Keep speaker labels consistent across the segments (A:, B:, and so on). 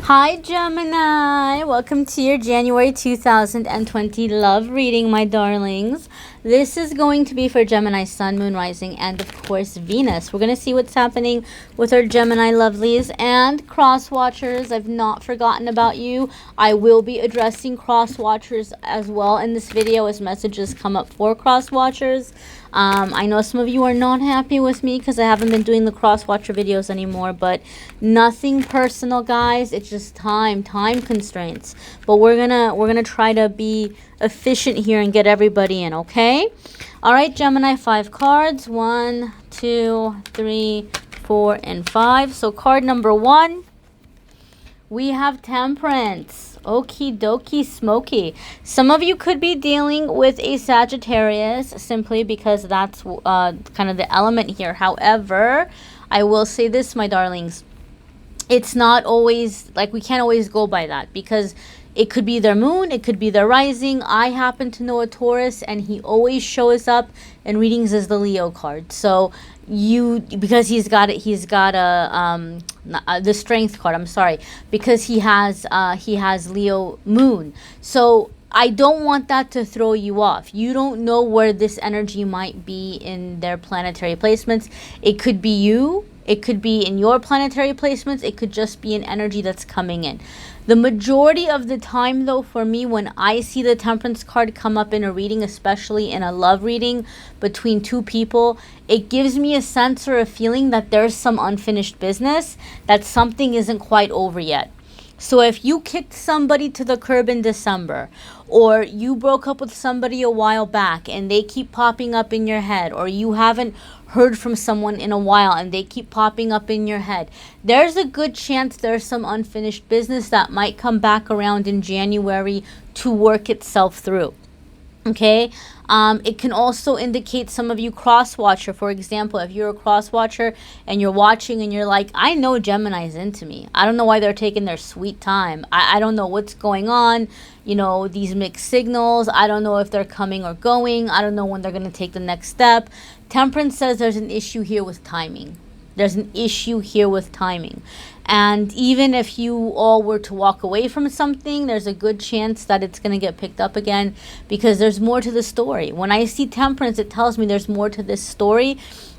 A: Hi Gemini, welcome to your January 2020 love reading, my darlings. This is going to be for Gemini Sun, Moon, Rising, and of course Venus. We're going to see what's happening with our Gemini lovelies and cross watchers. I've not forgotten about you. I will be addressing cross watchers as well in this video as messages come up for cross watchers. I know some of you are not happy with me because I haven't been doing the cross watcher videos anymore, but nothing personal, guys. It's just time constraints. But we're gonna try to be efficient here and get everybody in, okay? All right, Gemini, 5 cards. 1, 2, 3, 4, and 5. So card number 1, we have Temperance. Okie dokie smoky. Some of you could be dealing with a Sagittarius simply because that's kind of the element here. However, I will say this, my darlings. It's not always, like, we can't always go by that because it could be their moon, it could be their rising. I happen to know a Taurus and he always shows up in readings as the Leo card. So because he's got the strength card, I'm sorry, because he has Leo moon. So I don't want that to throw you off. You don't know where this energy might be in their planetary placements. It could be you. It could be in your planetary placements. It could just be an energy that's coming in. The majority of the time, though, for me, when I see the Temperance card come up in a reading, especially in a love reading between two people, it gives me a sense or a feeling that there's some unfinished business, that something isn't quite over yet. So if you kicked somebody to the curb in December, or you broke up with somebody a while back and they keep popping up in your head, or you haven't heard from someone in a while and they keep popping up in your head, there's a good chance there's some unfinished business that might come back around in January to work itself through. Okay, it can also indicate some of you cross-watcher. For example, if you're a cross-watcher and you're watching and you're like, I know Gemini's into me. I don't know why they're taking their sweet time. I don't know what's going on. You know, these mixed signals. I don't know if they're coming or going. I don't know when they're going to take the next step. Temperance says there's an issue here with timing. There's an issue here with timing. And even if you all were to walk away from something, there's a good chance that it's going to get picked up again because there's more to the story. When I see Temperance, it tells me there's more to this story.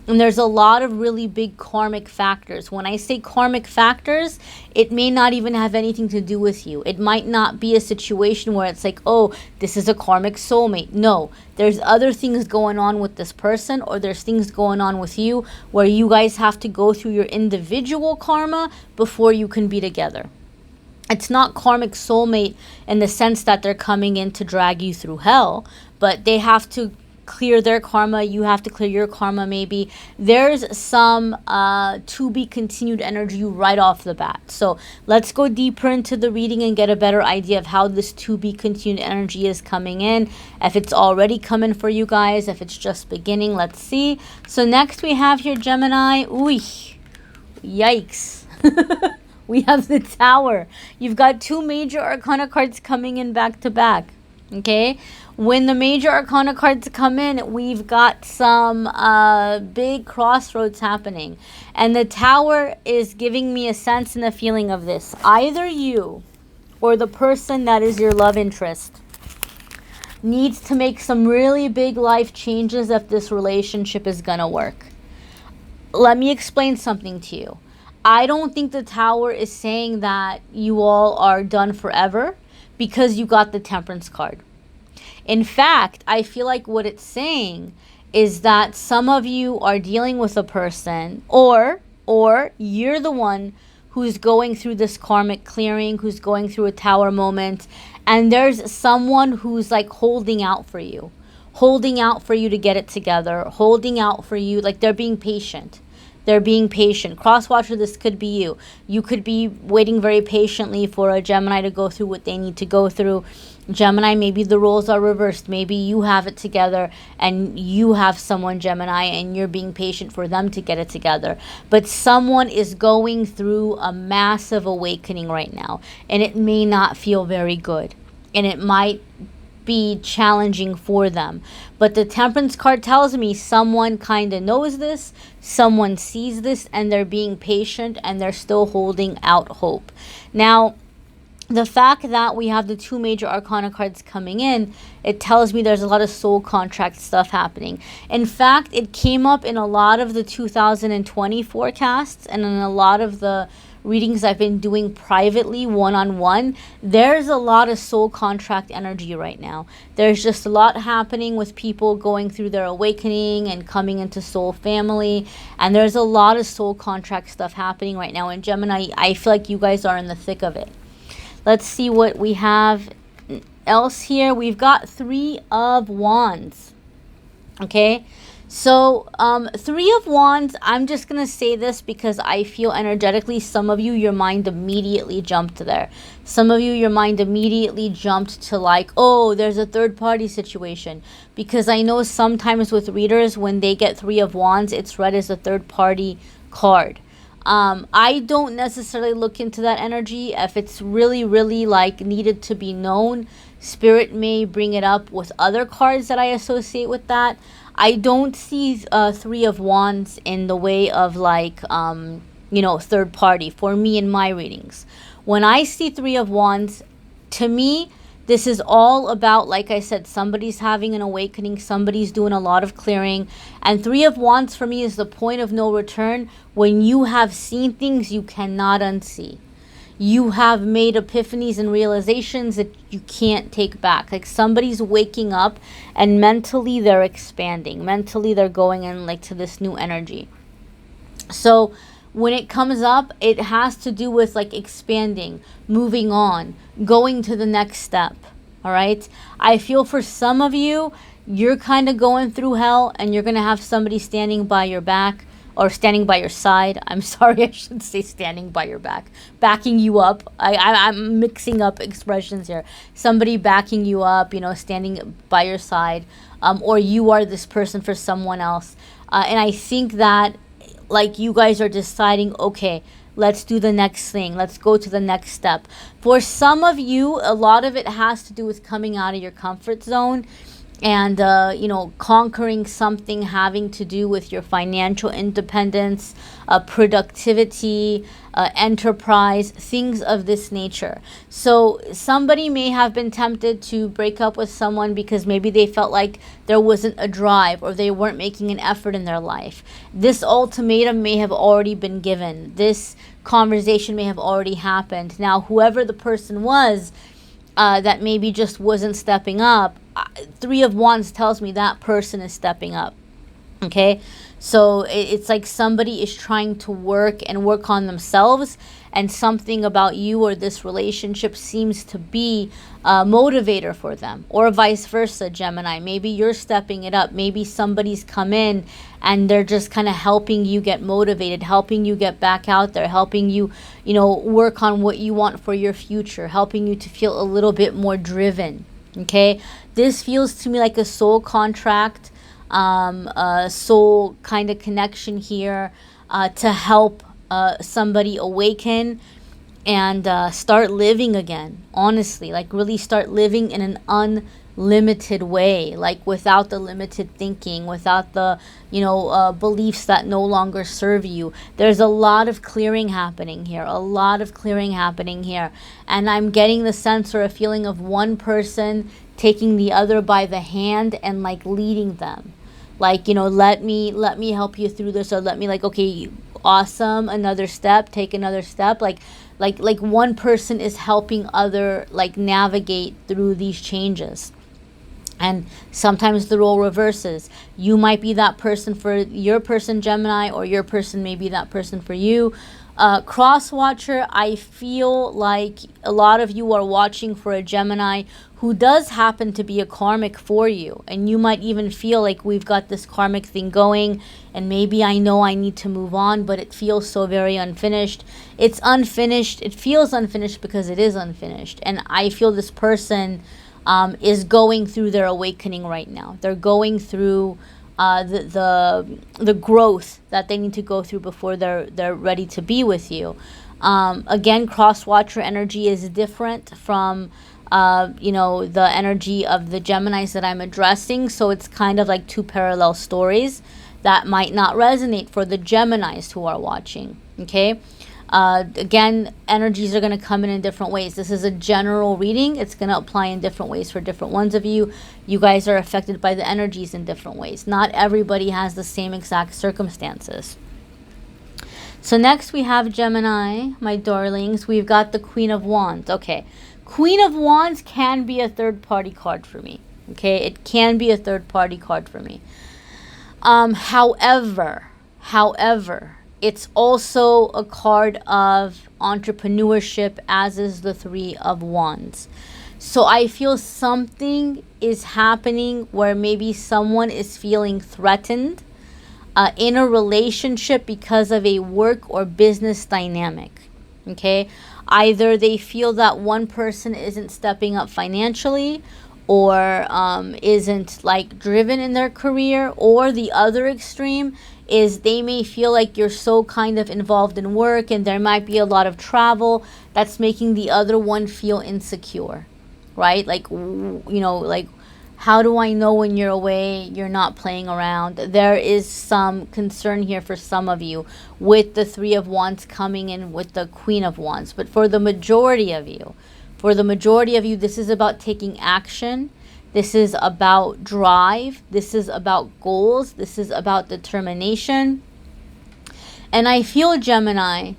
A: And there's a lot of really big karmic factors. When I say karmic factors, it may not even have anything to do with you. It might not be a situation where it's like, oh, this is a karmic soulmate. No, there's other things going on with this person, or there's things going on with you where you guys have to go through your individual karma before you can be together. It's not karmic soulmate in the sense that they're coming in to drag you through hell, but they have to clear their karma. You have to clear your karma. Maybe there's some to be continued energy right off the bat. So let's go deeper into the reading and get a better idea of how this to be continued energy is coming in, if it's already coming for you guys, if it's just beginning. Let's see. So next we have here Gemini. Ooh, yikes. We have the Tower. You've got 2 major arcana cards coming in back to back. Okay, when the major arcana cards come in, we've got some big crossroads happening, and the Tower is giving me a sense and a feeling of this. Either you or the person that is your love interest needs to make some really big life changes if this relationship is gonna work. Let me explain something to you. I don't think the Tower is saying that you all are done forever because you got the Temperance card. In fact, I feel like what it's saying is that some of you are dealing with a person, or you're the one who's going through this karmic clearing, who's going through a Tower moment, and there's someone who's like holding out for you to get it together, holding out for you, like they're being patient. They're being patient. Crosswatcher, this could be you. You could be waiting very patiently for a Gemini to go through what they need to go through. Gemini, maybe the roles are reversed. Maybe you have it together and you have someone, Gemini, and you're being patient for them to get it together. But someone is going through a massive awakening right now, and it may not feel very good. And it might be challenging for them. But the Temperance card tells me someone kind of knows this, someone sees this, and they're being patient and they're still holding out hope. Now, the fact that we have the two major arcana cards coming in, it tells me there's a lot of soul contract stuff happening. In fact, it came up in a lot of the 2020 forecasts and in a lot of the readings I've been doing privately, one-on-one. There's a lot of soul contract energy right now. There's just a lot happening with people going through their awakening and coming into soul family. And there's a lot of soul contract stuff happening right now. And Gemini, I feel like you guys are in the thick of it. Let's see what we have else here. We've got 3 of Wands. Okay. So, 3 of Wands, I'm just going to say this because I feel energetically, some of you, your mind immediately jumped there. Some of you, your mind immediately jumped to like, oh, there's a third party situation. Because I know sometimes with readers, when they get 3 of Wands, it's read as a third party card. I don't necessarily look into that energy. If it's really, really like needed to be known, Spirit may bring it up with other cards that I associate with that. I don't see 3 of Wands in the way of like, you know, third party for me in my readings. When I see 3 of Wands, to me, this is all about, like I said, somebody's having an awakening, somebody's doing a lot of clearing. And 3 of Wands for me is the point of no return. When you have seen things you cannot unsee. You have made epiphanies and realizations that you can't take back. Like somebody's waking up and mentally they're expanding. Mentally they're going in like to this new energy. So when it comes up, it has to do with like expanding, moving on, going to the next step. All right. I feel for some of you, you're kind of going through hell and you're going to have somebody standing by your back or standing by your side. I'm sorry, I should say standing by your back, backing you up. I'm mixing up expressions here. Somebody backing you up, you know, standing by your side, or you are this person for someone else. And I think that like you guys are deciding, okay, let's do the next thing. Let's go to the next step. For some of you, a lot of it has to do with coming out of your comfort zone and, you know, conquering something having to do with your financial independence, productivity, enterprise, things of this nature. So somebody may have been tempted to break up with someone because maybe they felt like there wasn't a drive or they weren't making an effort in their life. This ultimatum may have already been given. This conversation may have already happened. Now, whoever the person was that maybe just wasn't stepping up, 3 of Wands tells me that person is stepping up. Okay, so it's like somebody is trying to work on themselves, and something about you or this relationship seems to be a motivator for them, or vice versa, Gemini. Maybe you're stepping it up. Maybe somebody's come in and they're just kind of helping you get motivated, helping you get back out there, helping you, you know, work on what you want for your future, helping you to feel a little bit more driven. Okay, this feels to me like a soul contract, a soul kind of connection here, to help somebody awaken and start living again. Honestly, like really start living in an unlimited way, like without the limited thinking, without the, you know, beliefs that no longer serve you. There's a lot of clearing happening here, and I'm getting the sense or a feeling of one person taking the other by the hand and like leading them, like, you know, let me help you through this, or let me, like, okay, awesome, another step, take another step, like one person is helping other like navigate through these changes. And sometimes the role reverses. You might be that person for your person, Gemini, or your person may be that person for you. Cross watcher, I feel like a lot of you are watching for a Gemini who does happen to be a karmic for you. And you might even feel like we've got this karmic thing going, and maybe I know I need to move on, but it feels so very unfinished. It's unfinished. It feels unfinished because it is unfinished. And I feel this person is going through their awakening right now. They're going through the growth that they need to go through before they're ready to be with you. Again, cross watcher energy is different from you know, the energy of the Geminis that I'm addressing. So it's kind of like two parallel stories that might not resonate for the Geminis who are watching. Okay. Again, energies are going to come in different ways. This is a general reading. It's going to apply in different ways for different ones of you. You guys are affected by the energies in different ways. Not everybody has the same exact circumstances. So next we have Gemini, my darlings. We've got the Queen of Wands. Okay. Queen of Wands can be a third-party card for me. Okay. It can be a third-party card for me. However, it's also a card of entrepreneurship, as is the Three of Wands. So I feel something is happening where maybe someone is feeling threatened in a relationship because of a work or business dynamic. Okay. Either they feel that one person isn't stepping up financially, or isn't like driven in their career, or the other extreme is they may feel like you're so kind of involved in work and there might be a lot of travel that's making the other one feel insecure, right? Like, you know, like, how do I know when you're away, you're not playing around? There is some concern here for some of you with the Three of Wands coming in with the Queen of Wands. But for the majority of you, this is about taking action. This is about drive. This is about goals. This is about determination. And I feel, Gemini,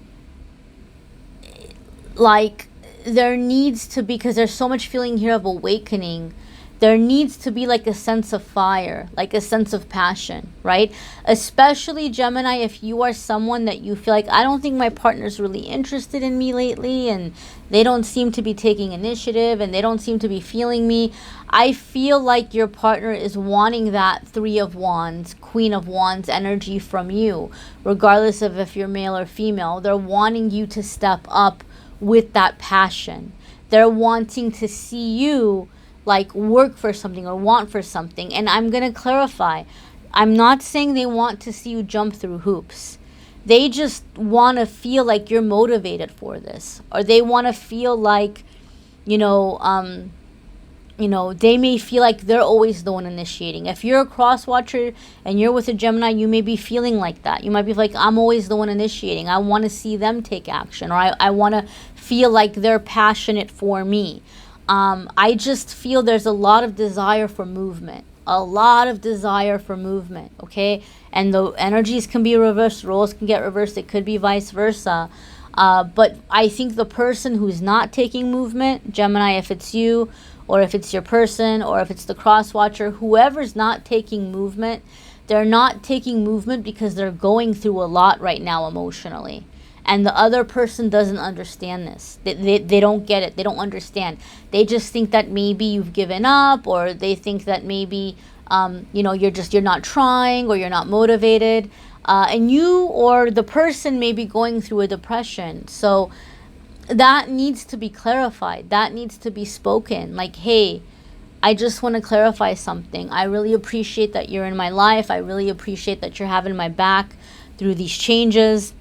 A: like there needs to be, because there's so much feeling here of awakening, there needs to be like a sense of fire, like a sense of passion, right? Especially, Gemini, if you are someone that you feel like, I don't think my partner's really interested in me lately, and they don't seem to be taking initiative, and they don't seem to be feeling me. I feel like your partner is wanting that Three of Wands, Queen of Wands energy from you, regardless of if you're male or female. They're wanting you to step up with that passion. They're wanting to see you like work for something or want for something. And I'm going to clarify, I'm not saying they want to see you jump through hoops. They just want to feel like you're motivated for this, or they want to feel like, you know, they may feel like they're always the one initiating. If you're a cross watcher and you're with a Gemini, you may be feeling like that. You might be like, I'm always the one initiating. I want to see them take action, or I want to feel like they're passionate for me. I just feel there's a lot of desire for movement. Okay? And the energies can be reversed, roles can get reversed, it could be vice versa. But I think the person who's not taking movement, Gemini, if it's you, or if it's your person, or if it's the cross watcher, whoever's not taking movement, they're not taking movement because they're going through a lot right now emotionally. And the other person doesn't understand this. They don't get it. They don't understand. They just think that maybe you've given up, or they think that maybe, you're not trying, or you're not motivated. And you or the person may be going through a depression. So that needs to be clarified. That needs to be spoken. Like, hey, I just want to clarify something. I really appreciate that you're in my life. I really appreciate that you're having my back through these changes.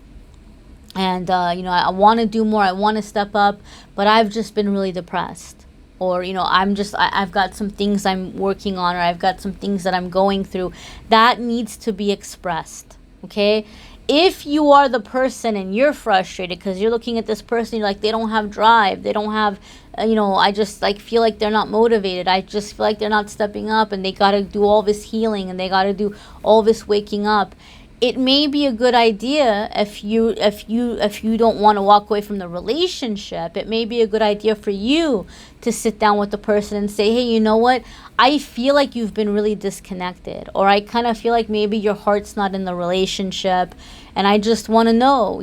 A: And, I want to do more. I want to step up, but I've just been really depressed. Or, I've got some things I'm working on, or I've got some things that I'm going through. That needs to be expressed, okay? If you are the person and you're frustrated because you're looking at this person, you're like, they don't have drive. They don't have, I just feel like they're not motivated. I just feel like they're not stepping up, and they got to do all this healing, and they got to do all this waking up. It may be a good idea if you don't want to walk away from the relationship. It may be a good idea for you to sit down with the person and say, hey, you know what? I feel like you've been really disconnected, or I kind of feel like maybe your heart's not in the relationship, and I just want to know,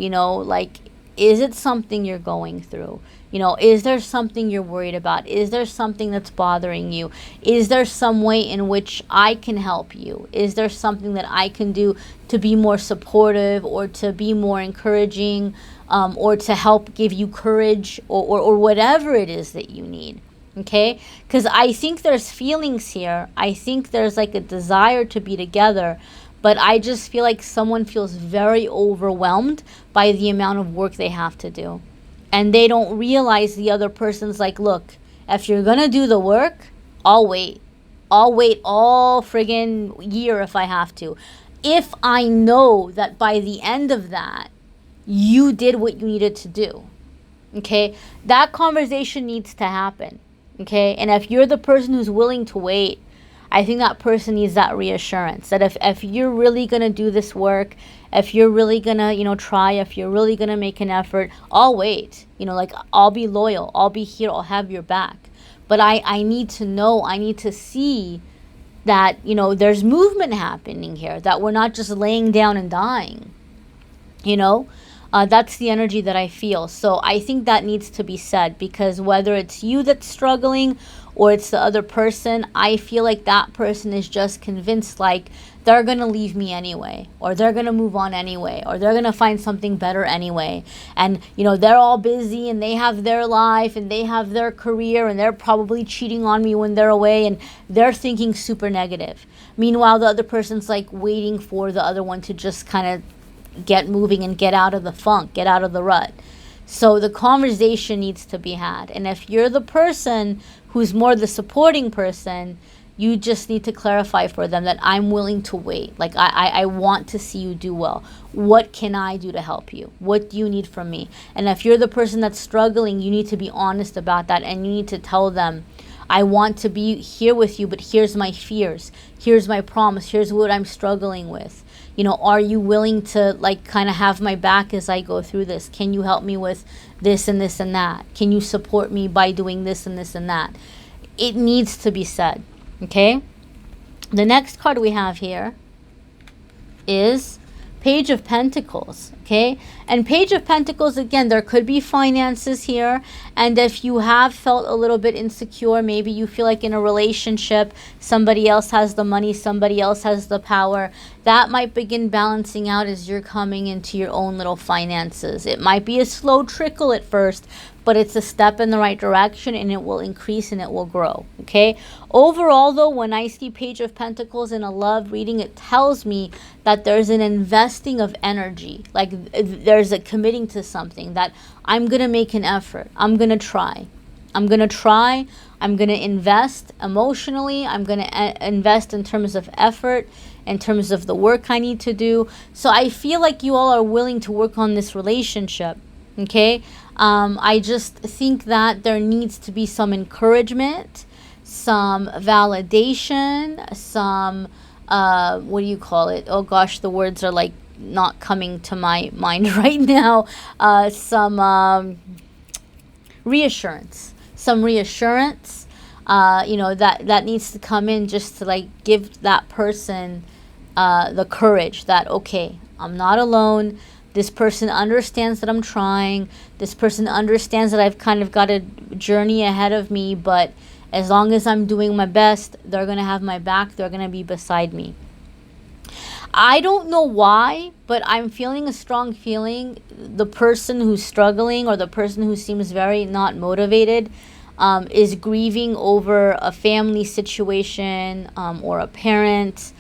A: is it something you're going through? Is there something you're worried about? Is there something that's bothering you? Is there some way in which I can help you? Is there something that I can do to be more supportive, or to be more encouraging, or to help give you courage, or whatever it is that you need? Okay? Because I think there's feelings here. I think there's like a desire to be together, but I just feel like someone feels very overwhelmed by the amount of work they have to do. And they don't realize the other person's like, look, If you're gonna do the work, I'll wait. I'll wait all friggin' year if I have to. If I know that by the end of that, you did what you needed to do. Okay? That conversation needs to happen. Okay? And if you're the person who's willing to wait, I think that person needs that reassurance that if you're really going to do this work, if you're really going to, try, if you're really going to make an effort, I'll wait. Like, I'll be loyal. I'll be here. I'll have your back. But I need to know, I need to see that, there's movement happening here, that we're not just laying down and dying. That's the energy that I feel. So I think that needs to be said, because whether it's you that's struggling or it's the other person, I feel like that person is just convinced like they're going to leave me anyway, or they're going to move on anyway, or they're going to find something better anyway. And, they're all busy and they have their life and they have their career and they're probably cheating on me when they're away, and they're thinking super negative. Meanwhile, the other person's like waiting for the other one to just kind of get moving and get out of the funk, get out of the rut. So the conversation needs to be had. And if you're the person who's more the supporting person, you just need to clarify for them that I'm willing to wait. Like, I want to see you do well. What can I do to help you? What do you need from me? And if you're the person that's struggling, you need to be honest about that, and you need to tell them, I want to be here with you, but here's my fears. Here's my promise. Here's what I'm struggling with. Are you willing to kind of have my back as I go through this? Can you help me with this and this and that? Can you support me by doing this and this and that? It needs to be said, okay? The next card we have here is Page of Pentacles, okay? And Page of Pentacles, again, there could be finances here. And if you have felt a little bit insecure, maybe you feel like in a relationship, somebody else has the money, somebody else has the power, that might begin balancing out as you're coming into your own little finances. It might be a slow trickle at first, but it's a step in the right direction, and it will increase and it will grow, okay? Overall, though, when I see Page of Pentacles in a love reading, it tells me that there's an investing of energy. Like, there's a committing to something, that I'm going to make an effort. I'm going to try. I'm going to try. I'm going to invest emotionally. I'm going to invest in terms of effort, in terms of the work I need to do. So I feel like you all are willing to work on this relationship, okay? I just think that there needs to be some encouragement, some validation, some, what do you call it? Oh gosh, the words are like not coming to my mind right now. Some reassurance, that needs to come in, just to give that person the courage that, okay, I'm not alone. This person understands that I'm trying. This person understands that I've kind of got a journey ahead of me, but as long as I'm doing my best, they're going to have my back. They're going to be beside me. I don't know why, but I'm feeling a strong feeling. The person who's struggling, or the person who seems very not motivated, is grieving over a family situation, or a parent.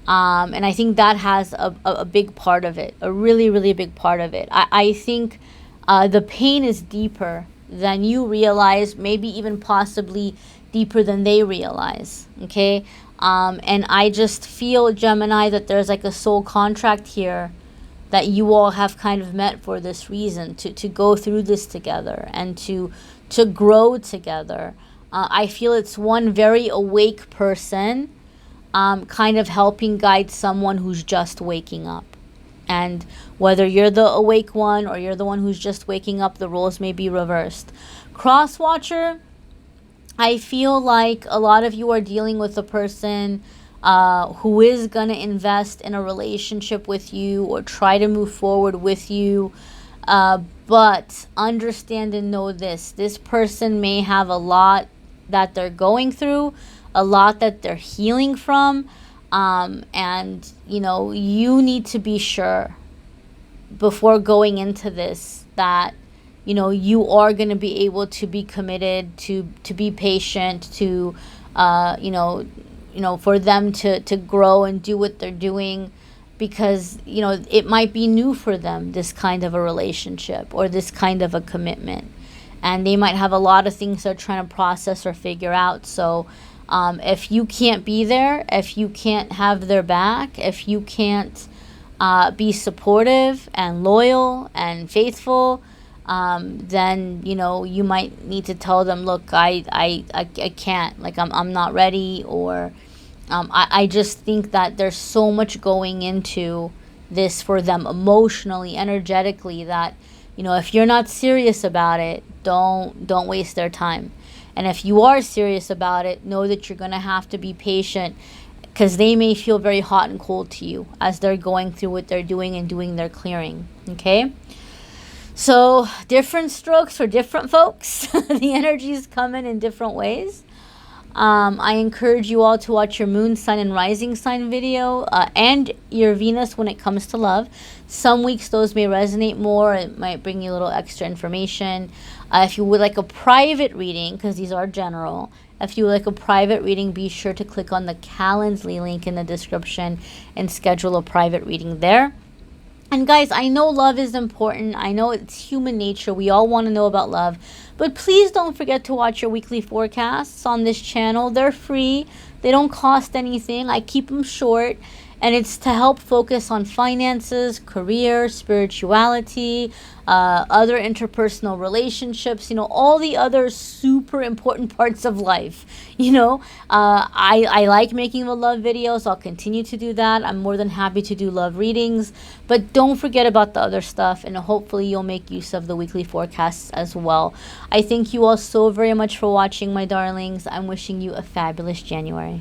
A: And I think that has a big part of it, a really, really big part of it. I think the pain is deeper than you realize, maybe even possibly deeper than they realize, okay? And I just feel, Gemini, that there's a soul contract here that you all have kind of met for this reason, to go through this together and to grow together. I feel it's one very awake person, kind of helping guide someone who's just waking up. And whether you're the awake one or you're the one who's just waking up, the roles may be reversed. Cross watcher, I feel like a lot of you are dealing with a person who is going to invest in a relationship with you or try to move forward with you. But understand and know this person may have a lot that they're going through, a lot that they're healing from, and you need to be sure before going into this that you are going to be able to be committed, to be patient, to for them to grow and do what they're doing, because it might be new for them, this kind of a relationship or this kind of a commitment. and they might have a lot of things they're trying to process or figure out. So if you can't be there, if you can't have their back, if you can't be supportive and loyal and faithful, then, you know, you might need to tell them, look, I can't, like, I'm not ready, or I just think that there's so much going into this for them emotionally, energetically, that, you know, if you're not serious about it, don't waste their time. And if you are serious about it, know that you're going to have to be patient, because they may feel very hot and cold to you as they're going through what they're doing and doing their clearing. Okay? So different strokes for different folks. The energies come in different ways. I encourage you all to watch your moon, sun, and rising sign video, and your Venus when it comes to love. Some weeks those may resonate more. It might bring you a little extra information. If you would like a private reading, because these are general, if you would like a private reading, be sure to click on the Calendly link in the description and schedule a private reading there. And guys, I know love is important. I know it's human nature. We all want to know about love. But please don't forget to watch your weekly forecasts on this channel. They're free. They don't cost anything. I keep them short. And it's to help focus on finances, career, spirituality, other interpersonal relationships, you know, all the other super important parts of life. You know, I like making the love videos. I'll continue to do that. I'm more than happy to do love readings. But don't forget about the other stuff, and hopefully you'll make use of the weekly forecasts as well. I thank you all so very much for watching, my darlings. I'm wishing you a fabulous January.